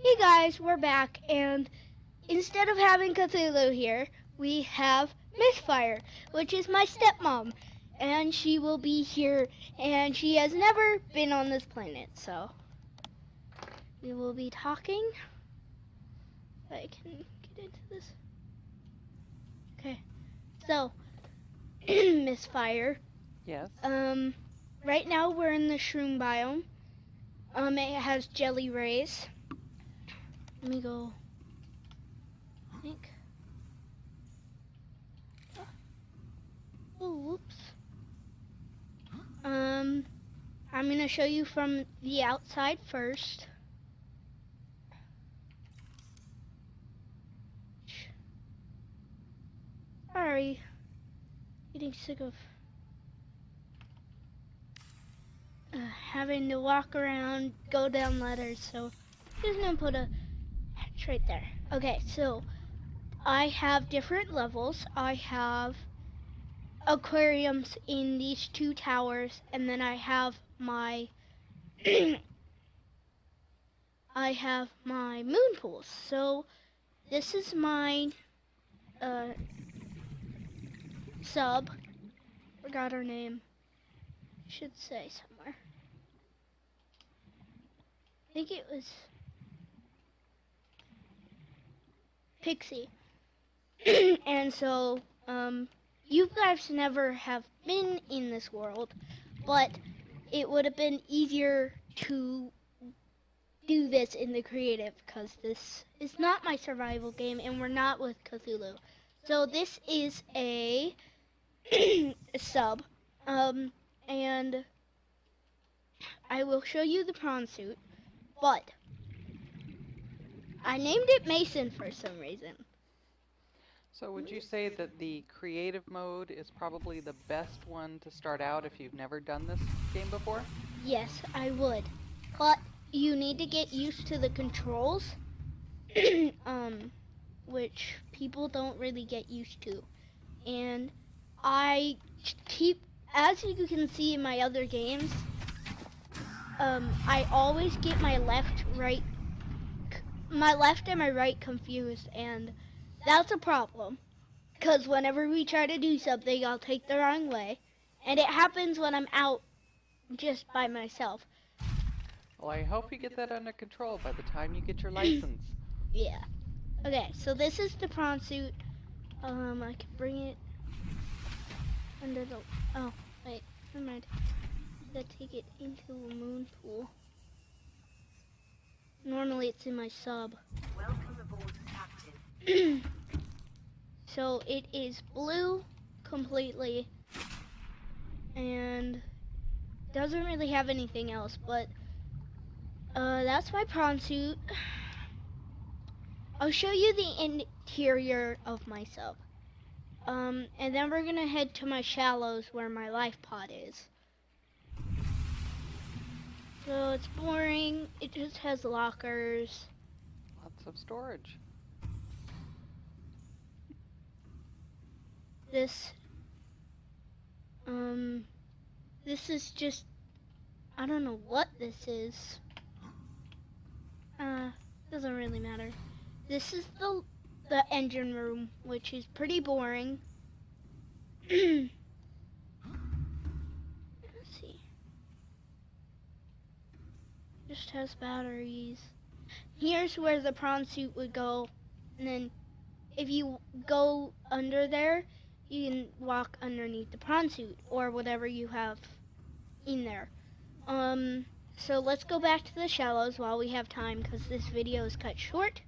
Hey guys, we're back, and instead of having Cthulhu here, we have Ms Fyre, which is my stepmom, and she will be here, and she has never been on this planet, so we will be talking. If I can get into this. Okay, so Ms Fyre. Yes. Right now we're in the shroom biome. It has jelly rays. Let me go. I think. Oh, whoops. I'm gonna show you from the outside first. Sorry. Getting sick of having to walk around, go down ladders, so just gonna put a hatch right there. Okay, so I have different levels. I have aquariums in these two towers, and then I have my I have my moon pools. So this is my sub. Forgot her name. Should say somewhere. I think it was Pixie. And so you guys never have been in this world, but it would have been easier to do this in the creative because this is not my survival game and we're not with Cthulhu. So this is a sub, and I will show you the prawn suit, but I named it Mason for some reason. So would you say that the creative mode is probably the best one to start out if you've never done this game before? Yes, I would. But you need to get used to the controls, which people don't really get used to. And I keep, as you can see in my other games, I always get my left and my right confused, and that's a problem. Because whenever we try to do something, I'll take the wrong way. And it happens when I'm out just by myself. Well, I hope you get that under control by the time you get your license. Yeah. Okay, so this is the prawn suit. I can bring it under the... Oh, wait, never mind. I gotta take it into a moon pool. Normally it's in my sub. Welcome aboard, Captain. So it is blue completely and doesn't really have anything else, but that's my prawn suit. I'll show you the interior of my sub. And then we're gonna head to my shallows where my life pod is. So it's boring, it just has lockers. Lots of storage. This is just, I don't know what this is. Doesn't really matter. This is the engine room, which is pretty boring. Let's see. Just has batteries. Here's where the prawn suit would go, and then if you go under there, you can walk underneath the prawn suit or whatever you have in there. So let's go back to the shallows while we have time, because this video is cut short.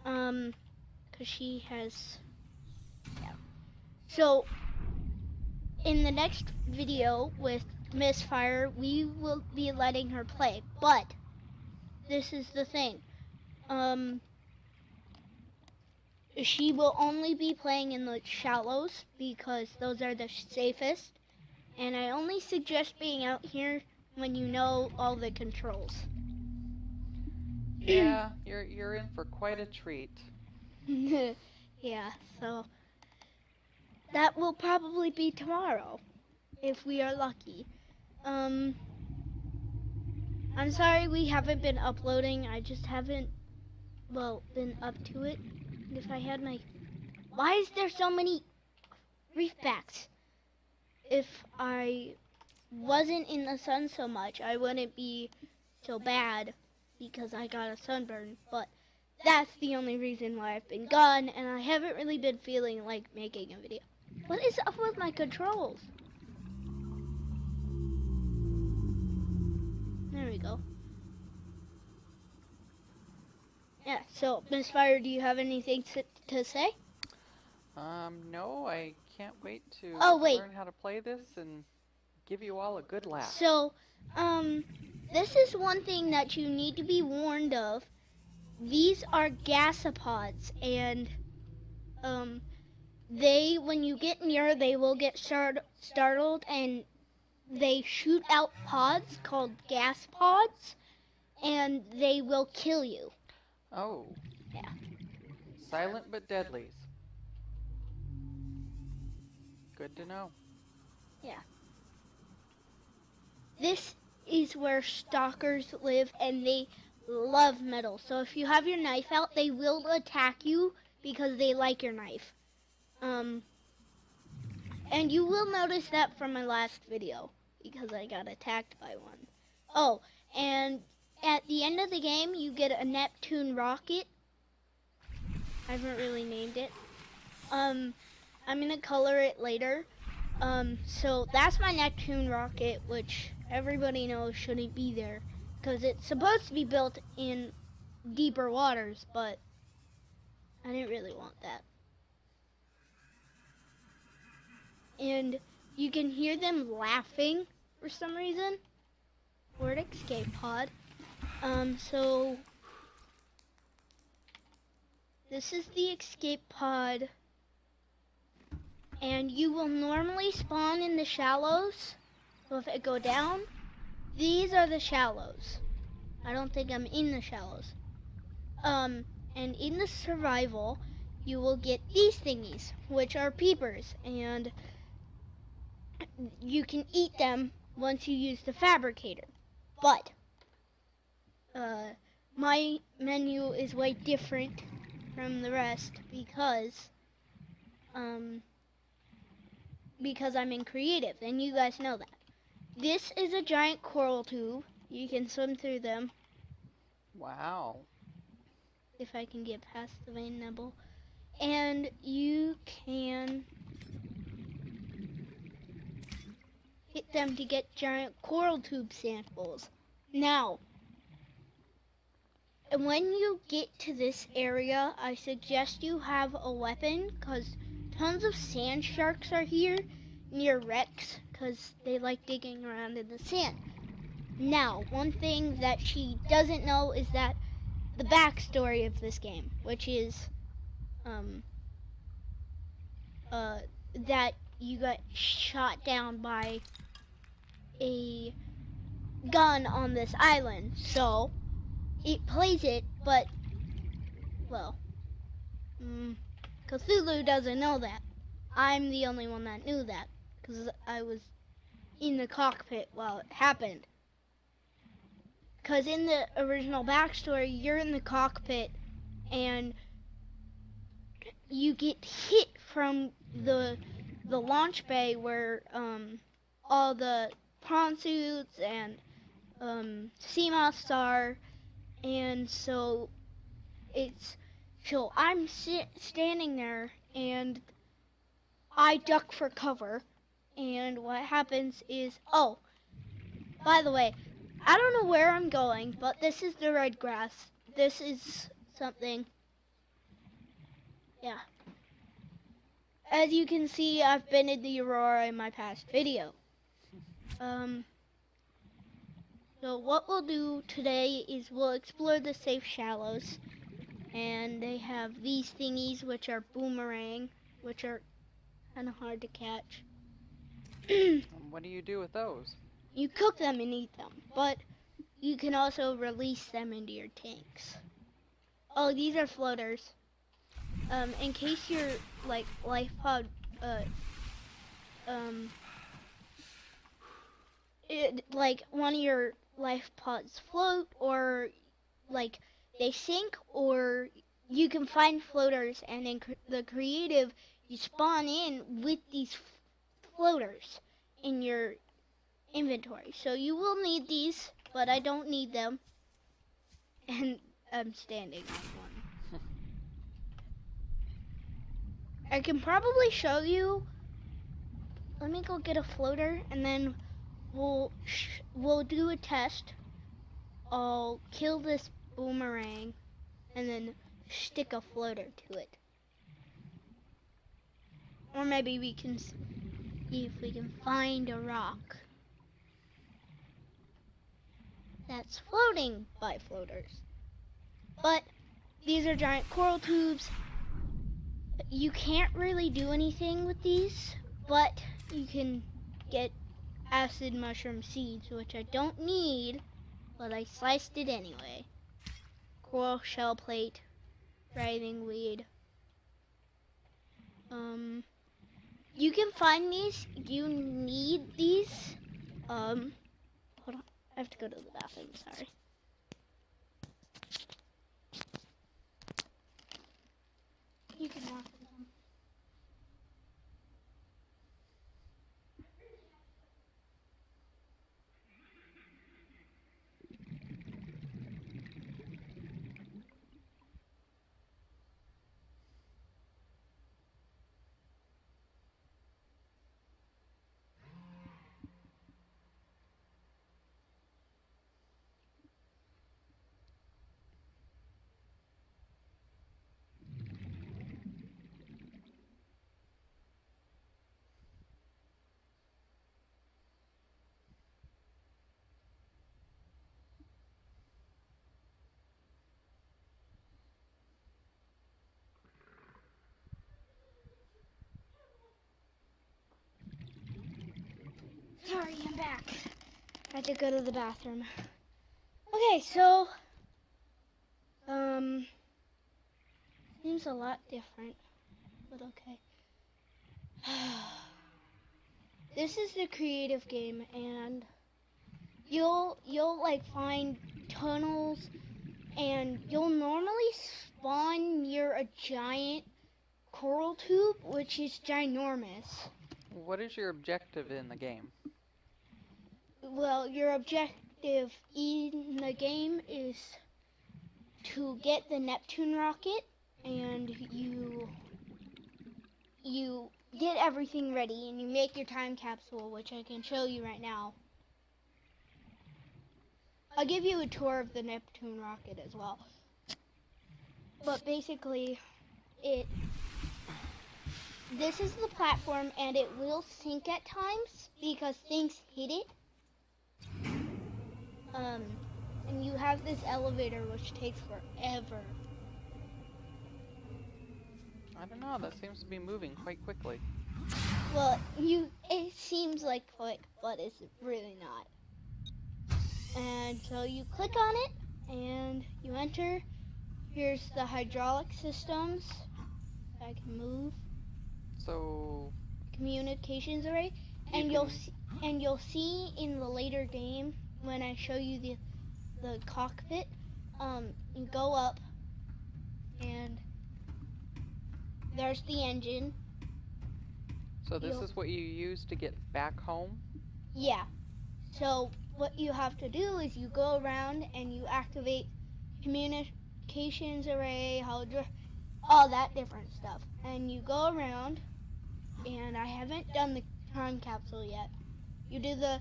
Because she has, yeah. So in the next video with Ms Fyre, we will be letting her play, but this is the thing. She will only be playing in the shallows because those are the safest, and I only suggest being out here when you know all the controls. Yeah, you're in for quite a treat. Yeah, so that will probably be tomorrow if we are lucky. I'm sorry we haven't been uploading. I just haven't been up to it. If I had my... Why is there so many reef backs? If I wasn't in the sun so much, I wouldn't be so bad because I got a sunburn. But that's the only reason why I've been gone, and I haven't really been feeling like making a video. What is up with my controls? There we go. Yeah, so, Ms Fyre, do you have anything to say? No, I can't wait to Oh, wait. learn how to play this and give you all a good laugh. So, this is one thing that you need to be warned of. These are gasopods, and, when you get near, they will get startled, and they shoot out pods called gas pods, and they will kill you. Oh. Yeah. Silent but deadlies. Good to know. Yeah. This is where stalkers live, and they love metal. So if you have your knife out, they will attack you because they like your knife. And you will notice that from my last video because I got attacked by one. Oh, and at the end of the game, you get a Neptune rocket. I haven't really named it. I'm gonna color it later. So that's my Neptune rocket, which everybody knows shouldn't be there because it's supposed to be built in deeper waters, but I didn't really want that. And you can hear them laughing for some reason. Word escape pod. So this is the escape pod. And you will normally spawn in the shallows. So if I go down, these are the shallows. I don't think I'm in the shallows. And in the survival, you will get these thingies, which are peepers, and you can eat them once you use the fabricator. But my menu is way different from the rest because I'm in creative, and you guys know that. This is a giant coral tube. You can swim through them. Wow. If I can get past the vein nibble. And you can hit them to get giant coral tube samples. Now, when you get to this area, I suggest you have a weapon because tons of sand sharks are here near wrecks because they like digging around in the sand. Now, one thing that she doesn't know is that the backstory of this game, which is that you got shot down by a gun on this island. So it plays it, but well, Cthulhu doesn't know that. I'm the only one that knew that because I was in the cockpit while it happened. Because in the original backstory, you're in the cockpit and you get hit from the launch bay where all the prawn suits and sea moths are, and so I'm standing there and I duck for cover, and what happens is, oh, by the way, I don't know where I'm going, but this is the red grass. This is something. Yeah. As you can see, I've been in the Aurora in my past video. So what we'll do today is we'll explore the safe shallows. And they have these thingies, which are boomerang, which are kind of hard to catch. What do you do with those? You cook them and eat them, but you can also release them into your tanks. Oh, these are floaters. In case your life pod, one of your life pods float, or they sink, or you can find floaters, and in the creative, you spawn in with these floaters in your inventory. So you will need these, but I don't need them. And I'm standing on one. I can probably show you. Let me go get a floater, and then we'll do a test. I'll kill this boomerang, and then stick a floater to it. Or maybe we can see if we can find a rock that's floating by floaters. But these are giant coral tubes. You can't really do anything with these, but you can get acid mushroom seeds, which I don't need, but I sliced it anyway. Coral shell plate, writhing weed. You can find these. You need these. Hold on. I have to go to the bathroom. Sorry. You can walk with them. Sorry, I'm back. I had to go to the bathroom. Okay, so seems a lot different, but okay. This is the creative game, and you'll like find tunnels, and you'll normally spawn near a giant coral tube, which is ginormous. What is your objective in the game? Well, your objective in the game is to get the Neptune rocket, and you get everything ready, and you make your time capsule, which I can show you right now. I'll give you a tour of the Neptune rocket as well. But basically, this is the platform, and it will sink at times because things hit it. And you have this elevator, which takes forever. I don't know, that seems to be moving quite quickly. Well, it seems like quick, but it's really not. And so you click on it, and you enter. Here's the hydraulic systems. I can move. So Communications array, and you'll see in the later game when I show you the cockpit. You go up, and there's the engine. So this is what you use to get back home? Yeah. So what you have to do is you go around and you activate communications array, all that different stuff. And you go around, and I haven't done the time capsule yet. You do the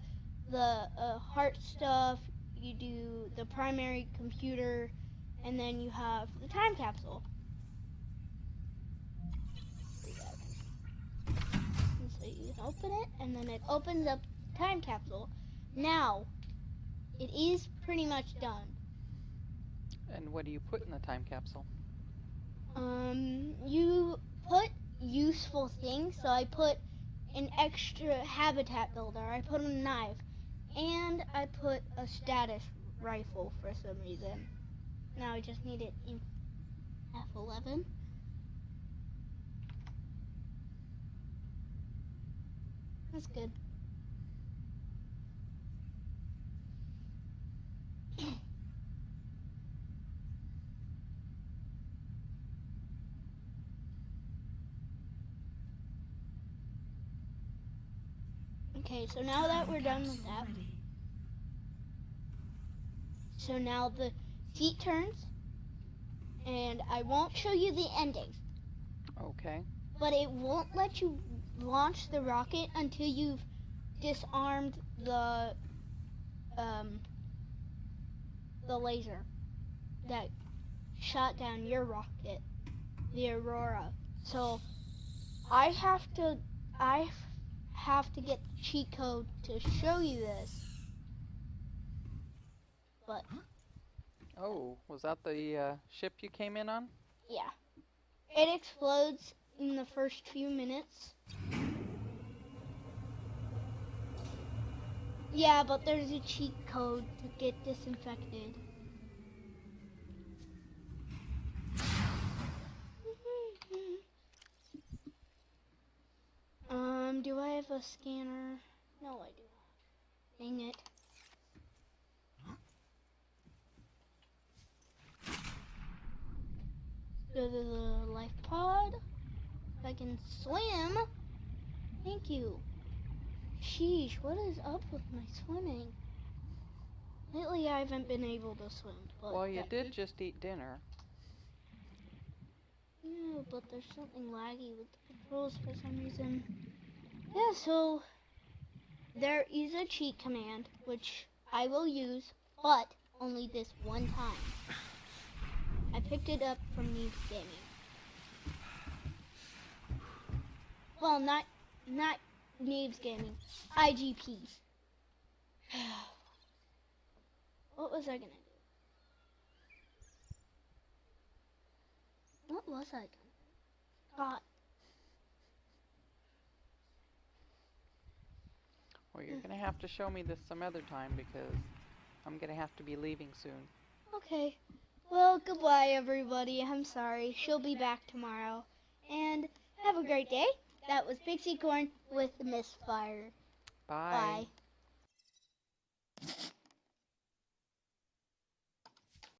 heart stuff, you do the primary computer, and then you have the time capsule. And so you open it, and then it opens up the time capsule. Now, it is pretty much done. And what do you put in the time capsule? You put useful things. So I put an extra habitat builder. I put a knife, and I put a status rifle for some reason. Now I just need it in F11. That's good. Okay, so now that we're done with that, so now the seat turns, and I won't show you the ending, Okay. but it won't let you launch the rocket until you've disarmed the laser that shot down your rocket, the Aurora. So I have to get the cheat code to show you this. But Oh, was that the ship you came in on? yeah, it explodes in the first few minutes. Yeah, but there's a cheat code to get disinfected. Do I have a scanner? No, I do not. Dang it. Go to the life pod. If I can swim. Thank you. Sheesh, what is up with my swimming? Lately I haven't been able to swim. But Well, you did just eat dinner. Yeah, but there's something laggy with the controls for some reason. Yeah, so there is a cheat command, which I will use, but only this one time. I picked it up from Ms Gaming. Well, not Ms Gaming, IGP. What was I gonna do? What was I gonna do? God. Well, you're going to have to show me this some other time because I'm going to have to be leaving soon. Okay. Well, goodbye, everybody. I'm sorry. She'll be back tomorrow. And have a great day. That was PixiCorn with Ms Fyre. Bye. Bye.